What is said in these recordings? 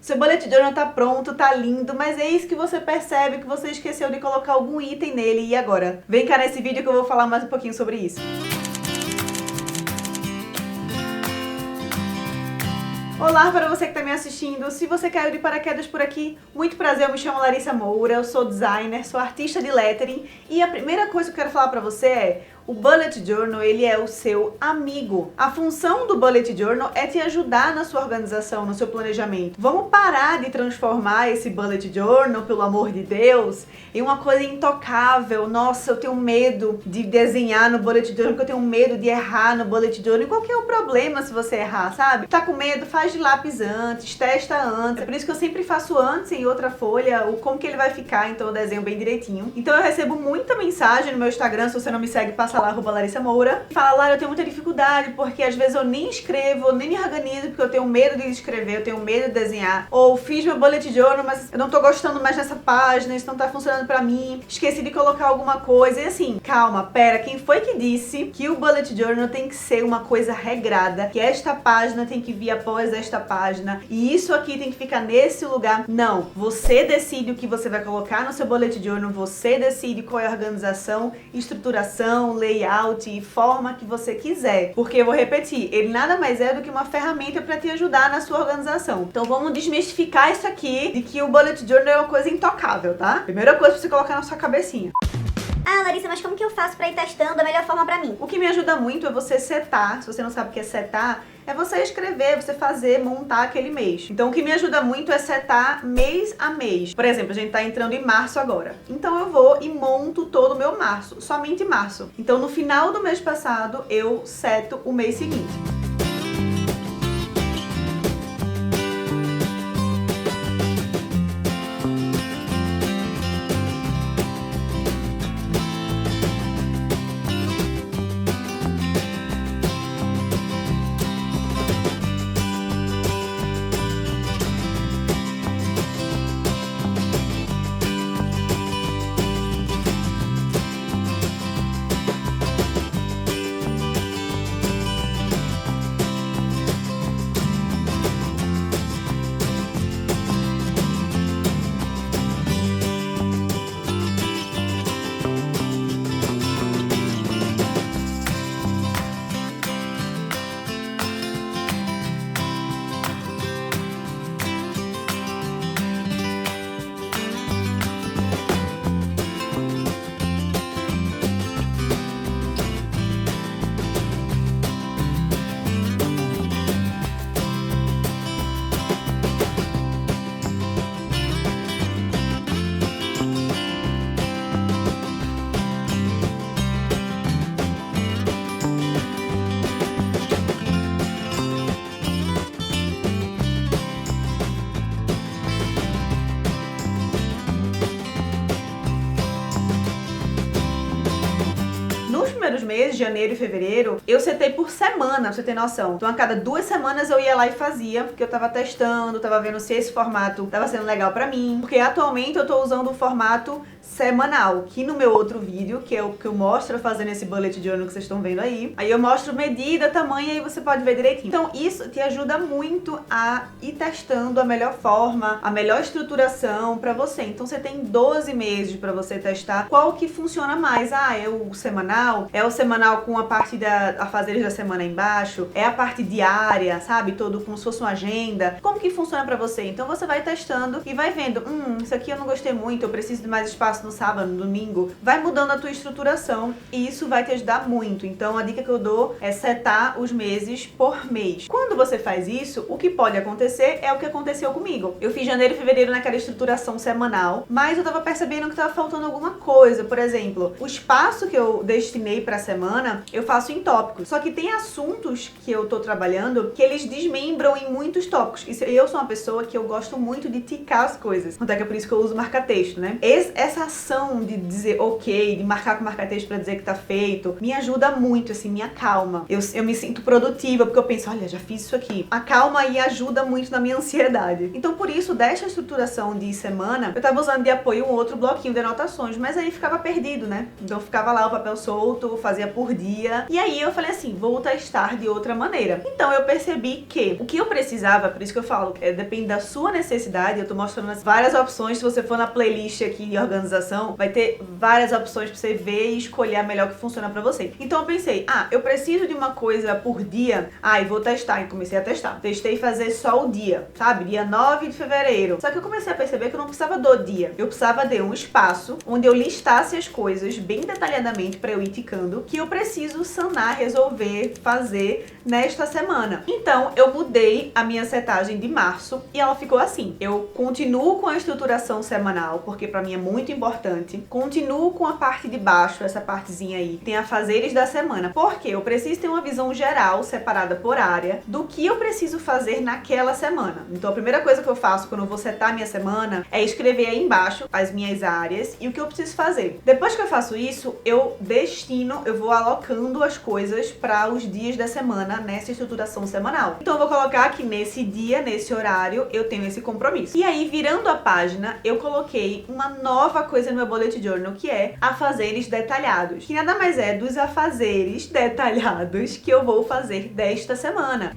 Seu bullet journal tá pronto, tá lindo, mas é isso que você percebe que você esqueceu de colocar algum item nele. E agora? Vem cá nesse vídeo que eu vou falar mais um pouquinho sobre isso. Olá para você que está me assistindo. Se você caiu de paraquedas por aqui, muito prazer, eu me chamo Larissa Moura, eu sou designer, sou artista de lettering e a primeira coisa que eu quero falar para você é: o Bullet Journal, ele é o seu amigo. A função do Bullet Journal é te ajudar na sua organização, no seu planejamento. Vamos parar de transformar esse Bullet Journal, pelo amor de Deus, em uma coisa intocável. Nossa, eu tenho medo de desenhar no Bullet Journal, porque eu tenho medo de errar no Bullet Journal. E qual que é o problema se você errar, sabe? Tá com medo? Faz de lápis antes, testa antes. É por isso que eu sempre faço antes em outra folha, como que ele vai ficar, então eu desenho bem direitinho. Então eu recebo muita mensagem no meu Instagram, se você não me segue, passa lá, @Larissa Moura. Fala: Lara, eu tenho muita dificuldade, porque às vezes eu nem escrevo, eu nem me organizo, porque eu tenho medo de escrever, eu tenho medo de desenhar. Ou fiz meu bullet journal, mas eu não tô gostando mais dessa página, isso não tá funcionando pra mim, esqueci de colocar alguma coisa. E assim, calma, pera, quem foi que disse que o bullet journal tem que ser uma coisa regrada, que esta página tem que vir após esta página, e isso aqui tem que ficar nesse lugar? Não, você decide o que você vai colocar no seu bullet journal, você decide qual é a organização, estruturação, layout e forma que você quiser. Porque eu vou repetir, ele nada mais é do que uma ferramenta para te ajudar na sua organização. Então vamos desmistificar isso aqui de que o bullet journal é uma coisa intocável, tá? Primeira coisa pra você colocar na sua cabecinha. Ah, Larissa, mas como que eu faço pra ir testando a melhor forma pra mim? O que me ajuda muito é você setar. Se você não sabe o que é setar, é você escrever, você fazer, montar aquele mês. Então o que me ajuda muito é setar mês a mês. Por exemplo, a gente tá entrando em março agora. Então eu vou e monto todo o meu março, somente março. Então no final do mês passado eu seto o mês seguinte. Primeiros meses, janeiro e fevereiro, eu setei por semana, pra você ter noção. Então a cada 2 semanas eu ia lá e fazia, porque eu tava testando, tava vendo se esse formato tava sendo legal pra mim. Porque atualmente eu tô usando o formato semanal, que no meu outro vídeo, que é o que eu mostro fazendo esse bullet journal que vocês estão vendo aí eu mostro medida, tamanho, e aí você pode ver direitinho. Então isso te ajuda muito a ir testando a melhor forma, a melhor estruturação pra você. Então você tem 12 meses pra você testar qual que funciona mais. Ah, é o semanal? É o semanal com a parte da afazeres da semana embaixo? É a parte diária, sabe? Todo como se fosse uma agenda. Como que funciona pra você? Então você vai testando e vai vendo, isso aqui eu não gostei muito, eu preciso de mais espaço no sábado, no domingo. Vai mudando a tua estruturação e isso vai te ajudar muito. Então a dica que eu dou é setar os meses por mês. Quando você faz isso, o que pode acontecer é o que aconteceu comigo. Eu fiz janeiro e fevereiro naquela estruturação semanal, mas eu tava percebendo que tava faltando alguma coisa. Por exemplo, o espaço que eu destinei pra semana, eu faço em tópicos. Só que tem assuntos que eu tô trabalhando que eles desmembram em muitos tópicos. E eu sou uma pessoa que eu gosto muito de ticar as coisas. Até que é por isso que eu uso marca-texto, né? Essa ação de dizer ok, de marcar com marca-texto pra dizer que tá feito, me ajuda muito, assim, me acalma. Eu me sinto produtiva, porque eu penso, olha, já fiz isso aqui. Acalma e ajuda muito na minha ansiedade. Então, por isso, desta estruturação de semana, eu tava usando de apoio um outro bloquinho de anotações, mas aí ficava perdido, né? Então ficava lá o papel solto, fazia fazia por dia. E aí eu falei assim, vou testar de outra maneira. Então eu percebi que o que eu precisava, por isso que eu falo, depende da sua necessidade. Eu tô mostrando várias opções. Se você for na playlist aqui de organização, vai ter várias opções pra você ver e escolher a melhor que funciona pra você. Então eu pensei, eu preciso de uma coisa por dia. E vou testar. E comecei a testar. Testei fazer só o dia, sabe? Dia 9 de fevereiro. Só que eu comecei a perceber que eu não precisava do dia. Eu precisava de um espaço onde eu listasse as coisas bem detalhadamente pra eu ir ticando que eu preciso sanar, resolver, fazer nesta semana. Então eu mudei a minha setagem de março e ela ficou assim. Eu continuo com a estruturação semanal, porque pra mim é muito importante. Continuo com a parte de baixo, essa partezinha aí. Tem afazeres da semana. Porque eu preciso ter uma visão geral, separada por área, do que eu preciso fazer naquela semana. Então a primeira coisa que eu faço quando eu vou setar a minha semana é escrever aí embaixo as minhas áreas e o que eu preciso fazer. Depois que eu faço isso, eu vou alocando as coisas para os dias da semana nessa estruturação semanal. Então eu vou colocar que nesse dia, nesse horário, eu tenho esse compromisso. E aí, virando a página, eu coloquei uma nova coisa no meu bullet journal, que é afazeres detalhados. Que nada mais é dos afazeres detalhados que eu vou fazer desta semana.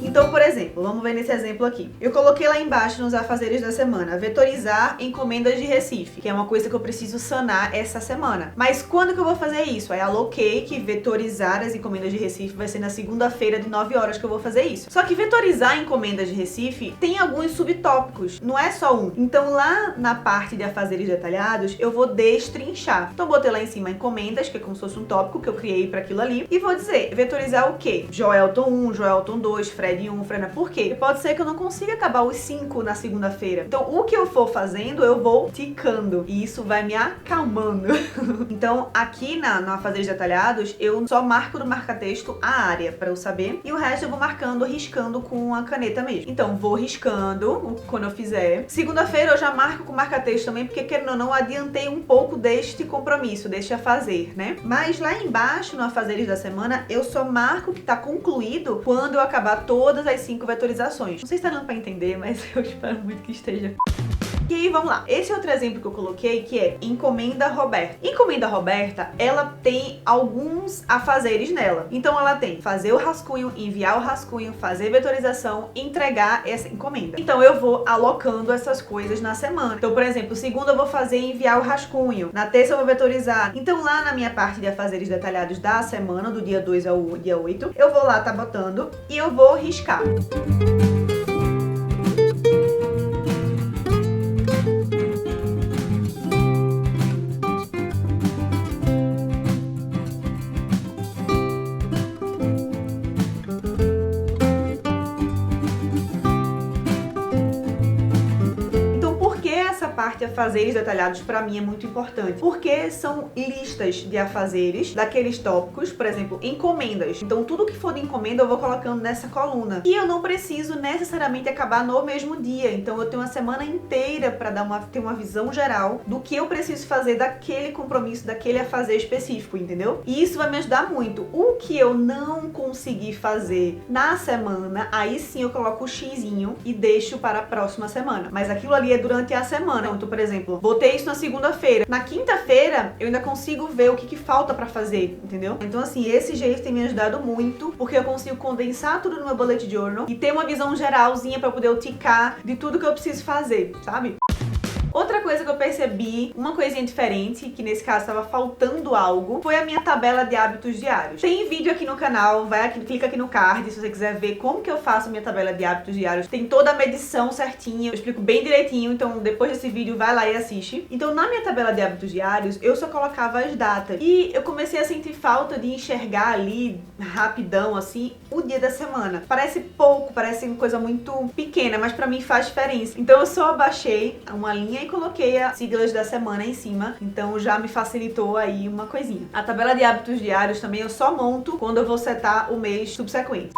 Então, por exemplo, vamos ver nesse exemplo aqui. Eu coloquei lá embaixo nos afazeres da semana, vetorizar encomendas de Recife, que é uma coisa que eu preciso sanar essa semana. Mas quando que eu vou fazer isso? Aí aloquei que vetorizar as encomendas de Recife vai ser na segunda-feira de 9 horas que eu vou fazer isso. Só que vetorizar encomendas de Recife tem alguns subtópicos, não é só um. Então lá na parte de afazeres detalhados, eu vou destrinchar. Então botei lá em cima encomendas, que é como se fosse um tópico que eu criei para aquilo ali, e vou dizer, vetorizar o quê? Joelton 1, Joelton 2, Fred 1, Frena, por quê? Pode ser que eu não consiga acabar os 5 na segunda-feira. Então, o que eu for fazendo, eu vou ticando. E isso vai me acalmando. Então, aqui no afazeres detalhados, eu só marco no marca-texto a área, pra eu saber. E o resto eu vou marcando, riscando com a caneta mesmo. Então, vou riscando quando eu fizer. Segunda-feira eu já marco com marca-texto também, porque, querendo ou não, adiantei um pouco deste compromisso, deste afazer, né? Mas lá embaixo, no afazeres da semana, eu só marco que tá concluído quando eu acabar todas as 5 vetorizações. Não sei se tá dando pra entender, mas eu espero muito que esteja. E aí, vamos lá. Esse outro exemplo que eu coloquei, que é encomenda Roberta. Encomenda Roberta, ela tem alguns afazeres nela. Então, ela tem fazer o rascunho, enviar o rascunho, fazer vetorização, entregar essa encomenda. Então, eu vou alocando essas coisas na semana. Então, por exemplo, segunda eu vou fazer e enviar o rascunho. Na terça eu vou vetorizar. Então, lá na minha parte de afazeres detalhados da semana, do dia 2 ao dia 8, eu vou lá, tá botando, e eu vou riscar. Parte afazeres detalhados pra mim é muito importante, porque são listas de afazeres daqueles tópicos, por exemplo, encomendas. Então tudo que for de encomenda eu vou colocando nessa coluna. E eu não preciso necessariamente acabar no mesmo dia, então eu tenho uma semana inteira pra ter uma visão geral do que eu preciso fazer daquele compromisso, daquele afazer específico, entendeu? E isso vai me ajudar muito. O que eu não conseguir fazer na semana, aí sim eu coloco o xizinho e deixo para a próxima semana. Mas aquilo ali é durante a semana. Então, por exemplo, botei isso na segunda-feira. Na quinta-feira, eu ainda consigo ver o que falta pra fazer, entendeu? Então, assim, esse jeito tem me ajudado muito, porque eu consigo condensar tudo no meu bullet journal e ter uma visão geralzinha pra poder eu ticar de tudo que eu preciso fazer, sabe? Outra coisa que eu percebi, uma coisinha diferente, que nesse caso estava faltando algo, foi a minha tabela de hábitos diários. Tem vídeo aqui no canal, vai aqui, clica aqui no card se você quiser ver como que eu faço minha tabela de hábitos diários. Tem toda a medição certinha, eu explico bem direitinho, então depois desse vídeo vai lá e assiste. Então na minha tabela de hábitos diários, eu só colocava as datas. E eu comecei a sentir falta de enxergar ali, rapidão, assim, o dia da semana. Parece pouco, parece uma coisa muito pequena, mas pra mim faz diferença. Então eu só baixei uma linha e coloquei as siglas da semana em cima, então já me facilitou aí uma coisinha. A tabela de hábitos diários também eu só monto quando eu vou setar o mês subsequente.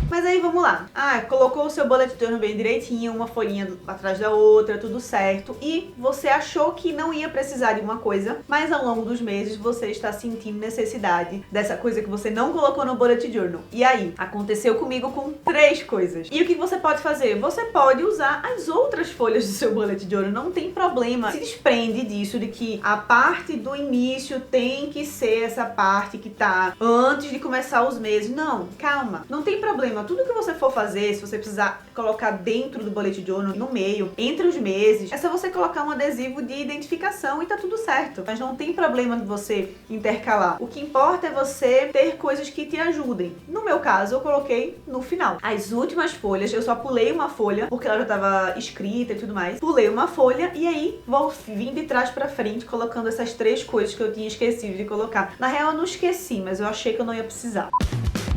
Mas aí vamos lá. Colocou o seu bullet journal bem direitinho, uma folhinha atrás da outra, tudo certo. E você achou que não ia precisar de uma coisa, mas ao longo dos meses você está sentindo necessidade dessa coisa que você não colocou no bullet journal. E aí, aconteceu comigo com 3 coisas. E o que você pode fazer? Você pode usar as outras folhas do seu bullet journal, não tem problema. Se desprende disso, de que a parte do início tem que ser essa parte que tá antes de começar os meses. Não, calma, não tem problema. Tudo que você for fazer, se você precisar colocar dentro do bullet journal, no meio, entre os meses, é só você colocar um adesivo de identificação e tá tudo certo. Mas não tem problema de você intercalar. O que importa é você ter coisas que te ajudem. No meu caso, eu coloquei no final. As últimas folhas, eu só pulei uma folha, porque ela já tava escrita e tudo mais. Pulei uma folha e aí vou vir de trás pra frente, colocando essas 3 coisas que eu tinha esquecido de colocar. Na real, eu não esqueci, mas eu achei que eu não ia precisar.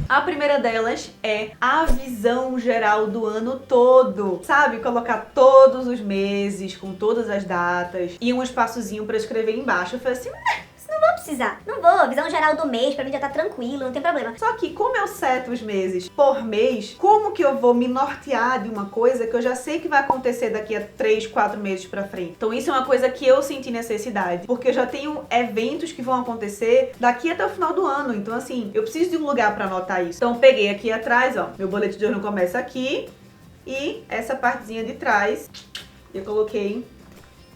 A primeira delas é a visão geral do ano todo. Sabe? Colocar todos os meses, com todas as datas, e um espaçozinho pra escrever embaixo. Eu falei assim, não vou precisar. Não vou. Visão geral do mês, pra mim já tá tranquilo, não tem problema. Só que como eu seto os meses por mês, como que eu vou me nortear de uma coisa que eu já sei que vai acontecer daqui a 3, 4 meses pra frente? Então isso é uma coisa que eu senti necessidade, porque eu já tenho eventos que vão acontecer daqui até o final do ano. Então assim, eu preciso de um lugar pra anotar isso. Então peguei aqui atrás, ó, meu bullet journal começa aqui, e essa partezinha de trás eu coloquei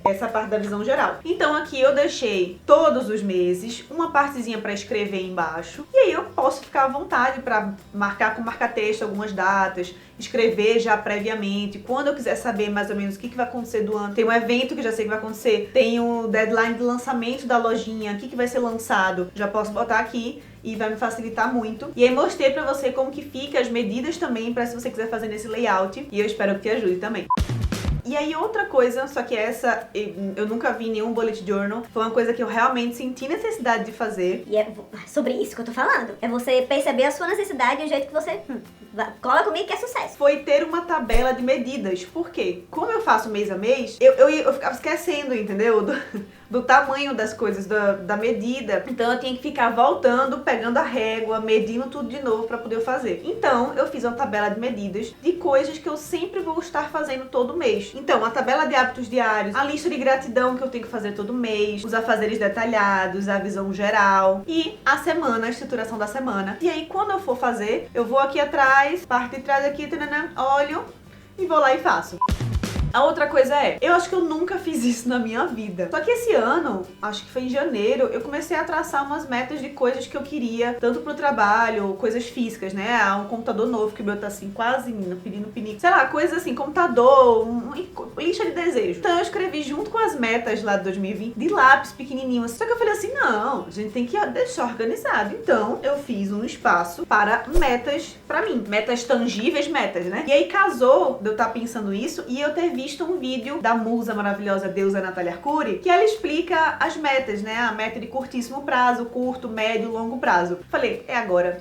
essa parte da visão geral. Então aqui eu deixei todos os meses, uma partezinha para escrever embaixo, e aí eu posso ficar à vontade para marcar com marca-texto algumas datas, escrever já previamente, quando eu quiser saber mais ou menos o que vai acontecer do ano. Tem um evento que já sei que vai acontecer, tem o deadline de lançamento da lojinha, o que vai ser lançado, já posso botar aqui e vai me facilitar muito. E aí mostrei pra você como que fica, as medidas também, para se você quiser fazer nesse layout, e eu espero que te ajude também. E aí outra coisa, só que essa eu nunca vi em nenhum bullet journal, foi uma coisa que eu realmente senti necessidade de fazer. E é sobre isso que eu tô falando. É você perceber a sua necessidade e o jeito que você cola comigo que é sucesso. Foi ter uma tabela de medidas. Por quê? Como eu faço mês a mês, eu ficava esquecendo, entendeu? Do tamanho das coisas, da medida. Então eu tinha que ficar voltando, pegando a régua, medindo tudo de novo pra poder fazer. Então eu fiz uma tabela de medidas de coisas que eu sempre vou estar fazendo todo mês. Então a tabela de hábitos diários, a lista de gratidão que eu tenho que fazer todo mês, os afazeres detalhados, a visão geral e a semana, a estruturação da semana. E aí quando eu for fazer, eu vou aqui atrás, parte de trás aqui, tanana, olho e vou lá e faço. A outra coisa é, eu acho que eu nunca fiz isso na minha vida. Só que esse ano, acho que foi em janeiro, eu comecei a traçar umas metas de coisas que eu queria, tanto pro trabalho, coisas físicas, né? Um computador novo que o meu tá assim, quase pedindo pinico. Sei lá, coisas assim, computador, lista de desejo. Então eu escrevi junto com as metas lá de 2020, de lápis pequenininho. Só que eu falei assim, não, a gente tem que deixar organizado. Então eu fiz um espaço para metas pra mim. Metas tangíveis, metas, né? E aí casou de eu estar pensando isso e eu ter visto um vídeo da musa maravilhosa deusa Natália Arcuri, que ela explica as metas, né? A meta de curtíssimo prazo, curto, médio, longo prazo. Falei, é agora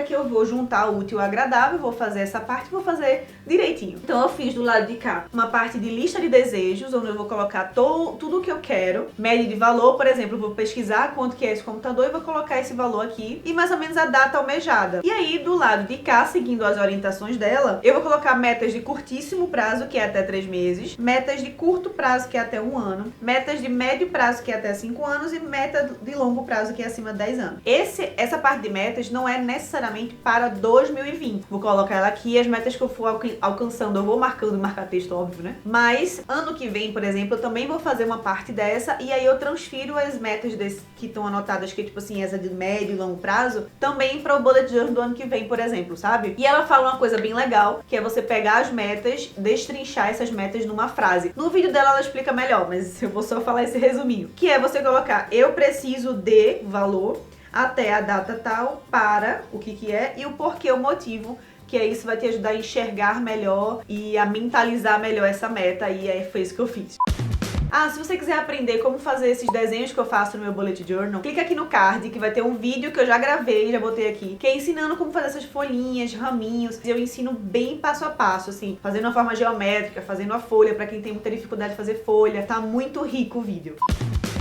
que eu vou juntar o útil ao agradável, vou fazer essa parte, vou fazer direitinho. Então eu fiz do lado de cá uma parte de lista de desejos, onde eu vou colocar tudo o que eu quero, média de valor, por exemplo, eu vou pesquisar quanto que é esse computador e vou colocar esse valor aqui e mais ou menos a data almejada. E aí do lado de cá, seguindo as orientações dela, eu vou colocar metas de curtíssimo prazo, que é até 3 meses, metas de curto prazo, que é até 1 ano, metas de médio prazo, que é até 5 anos e meta de longo prazo, que é acima de 10 anos. Essa parte de metas não é necessariamente para 2020. Vou colocar ela aqui, as metas que eu for alcançando, eu vou marcando, marcar texto, óbvio, né? Mas ano que vem, por exemplo, eu também vou fazer uma parte dessa e aí eu transfiro as metas que estão anotadas, que é tipo assim, essa de médio e longo prazo, também para o bullet journal do ano que vem, por exemplo, sabe? E ela fala uma coisa bem legal, que é você pegar as metas, destrinchar essas metas numa frase. No vídeo dela ela explica melhor, mas eu vou só falar esse resuminho. Que é você colocar, eu preciso de valor até a data tal, para o que é e o porquê, o motivo, que aí isso vai te ajudar a enxergar melhor e a mentalizar melhor essa meta, e foi isso que eu fiz. Se você quiser aprender como fazer esses desenhos que eu faço no meu bullet journal, clica aqui no card que vai ter um vídeo que eu já gravei, já botei aqui, que é ensinando como fazer essas folhinhas, raminhos. Eu ensino bem passo a passo, assim, fazendo uma forma geométrica, fazendo a folha pra quem tem muita dificuldade de fazer folha. Tá muito rico o vídeo.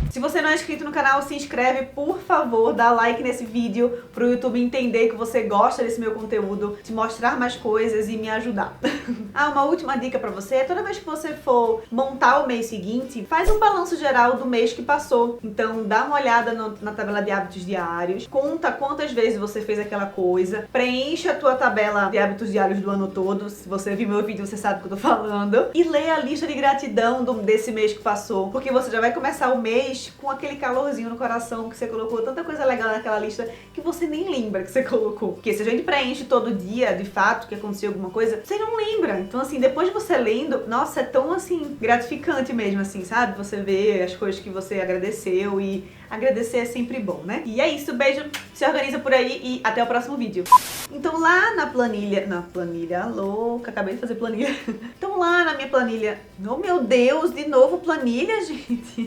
Se você não é inscrito no canal, se inscreve, por favor, dá like nesse vídeo pro YouTube entender que você gosta desse meu conteúdo, te mostrar mais coisas e me ajudar. Uma última dica pra você é toda vez que você for montar o mês seguinte, faz um balanço geral do mês que passou. Então dá uma olhada na tabela de hábitos diários, conta quantas vezes você fez aquela coisa, preencha a tua tabela de hábitos diários do ano todo. Se você viu meu vídeo, você sabe o que eu tô falando. E lê a lista de gratidão desse mês que passou, porque você já vai começar o mês com aquele calorzinho no coração, que você colocou tanta coisa legal naquela lista que você nem lembra que você colocou. Porque se a gente preenche todo dia, de fato, que aconteceu alguma coisa, você não lembra. Então, assim, depois de você lendo, nossa, é tão, assim, gratificante mesmo, assim, sabe? Você vê as coisas que você agradeceu e agradecer é sempre bom, né? E é isso, beijo, se organiza por aí e até o próximo vídeo. Então lá na planilha, louca, acabei de fazer planilha. Então lá na minha planilha, oh meu Deus, de novo planilha, gente.